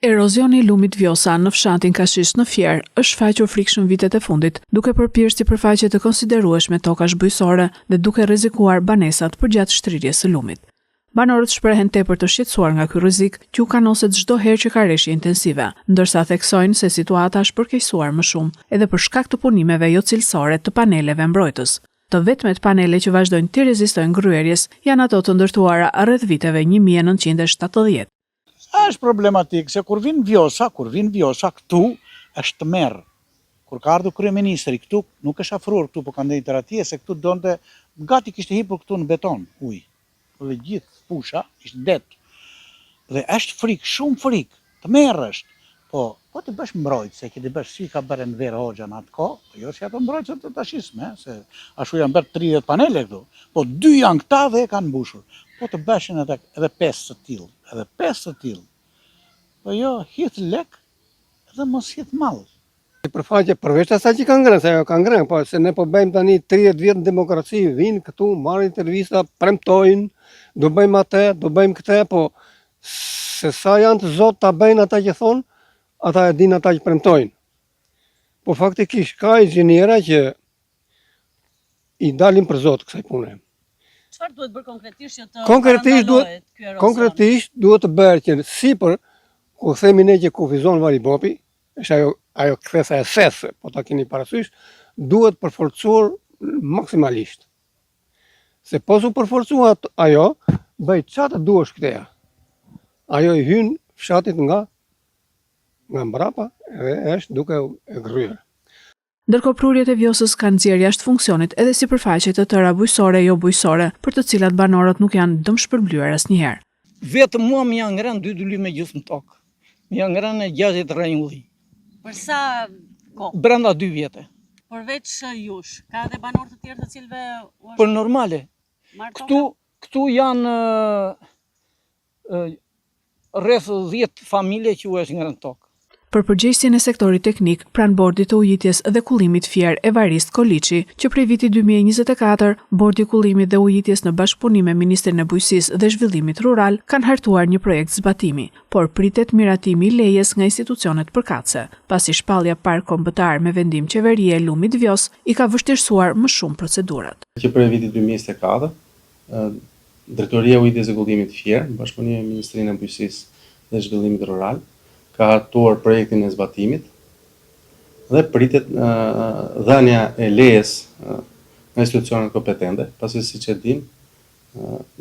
Erozioni i lumit Vjosa në fshatin Kashish në Fier është shfaqur frikshëm vitet e fundit, duke përpirë sipërfaqe të konsiderueshme tokash bujësore dhe duke rrezikuar banesat përgjatë shtrirjes së lumit. Banorët shprehen tepër të shqetësuar nga ky rrezik, që u kanoset çdo herë që ka rreshje intensive, ndërsa theksojnë se situata është përkeqësuar më shumë edhe për shkak të punimeve jo cilësore të paneleve mbrojtës. Të vetmet panele që vazhdojnë të rezistojnë ngryerjes janë ato të ndërtuara rreth viteve 1970. Është problematik se kur vin Vjosa këtu është të merr. Kur ka ardhur kryeministri këtu, nuk është afruar këtu, po ka ndëjtur atje se këtu donte gati kishte hipur këtu në beton ujë. Dhe gjithë fusha ishte det. Dhe është frikë, shumë frikë, të merresh. Po të bësh mbrojtës, se ti bësh si ka bërë Enver Hoxha në atë kohë, jo si ato mbrojtëse të tashishme, se ashtu janë bërë 30 panele këtu. Po 2 janë këta dhe e kanë mbushur. Po të bëshin edhe 5 të tillë, po jo, hith lek edhe mos hith mall. Përfaqe përveç asaj që kanë ngrënë, se ajo kanë ngrënë, po se ne po bëjmë tani 30 vjet në demokraci, vinë këtu, marrin intervista, premtojnë, do bëjmë atë, do bëjmë këtë, po se sa janë të zot ta bëjnë ata që thonë, ata e dinë ata që premtojnë. Po faktikisht ka inxhiniera që i dalin për zot kësaj pune. Çfarë duhet bërë konkretisht që të parandalohet ky erozion? Konkretisht duhet të bëhet që sipër, ku themi ne që kufizon vari bopi, është ajo kthesa e sesë, po ta keni parasysh, duhet përforcuar maksimalisht. Se po su përforcuat ajo, bëj çfarë duhesh këteja. Ajo i hyn fshatit nga mbrapa dhe është duke e gryer. Ndërkohë prurjet e Vjosës kanë nxjerrë jashtë funksionit edhe sipërfaqe të tëra bujësore jo bujësore, për të cilat banorët nuk janë dëmshpërbluar asnjëherë. Vetëm mua më janë ngrënë 2 dylyme gjysmë tokë. Më janë ngrënë 60 rrënjulli. Për sa kohë? Brenda 2 vjete. Përveç jush, ka edhe banorë të tjerë të cilëve u është Për normale. Këtu janë rreth 10 familje që u është ngrënë tokë. Për përgjegjësinë e sektorit teknik, pranë bordit të ujitjes dhe kullimit Fier Evarist Koliçi, që prej vitit 2024, bordi i kullimit dhe ujitjes në bashkëpunim me Ministrin e Bujqësisë dhe Zhvillimit Rural kanë hartuar një projekt zbatimi, por pritet miratimi i lejes nga institucionet përkatëse, pasi shpallja park kombëtar me vendim qeverie lumit Vjos i ka vështirësuar më shumë procedurat. Që prej vitit 2024, Drejtoria e Ujitjes dhe Kullimit Fier, në bashkëpunim me Ministrinë e Bujqësisë dhe Zhvillimit Rural, ka hartuar projektin e zbatimit dhe pritet dhënia e lejes nga institucionet kompetente, pasi siç e dinë,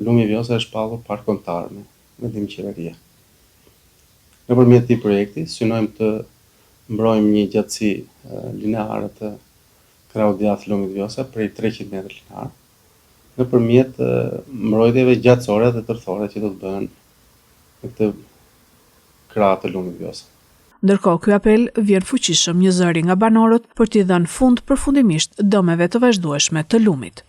lumi Vjosa është shpallur park kombëtar me vendim qeverie. Nëpërmjet këtij projekti synojmë të mbrojmë një gjatësi lineare të kraut djathtë lumit Vjosa prej 300 metra linear, nëpërmjet mbrojtjeve gjatësore dhe tërthore që do të bëhen në këtë krah të lumit Vjosa. Ndërkohë, ky apel vjen fuqishëm një zëri nga banorët për t'i dhënë fund përfundimisht dëmeve të vazhdueshme të lumit.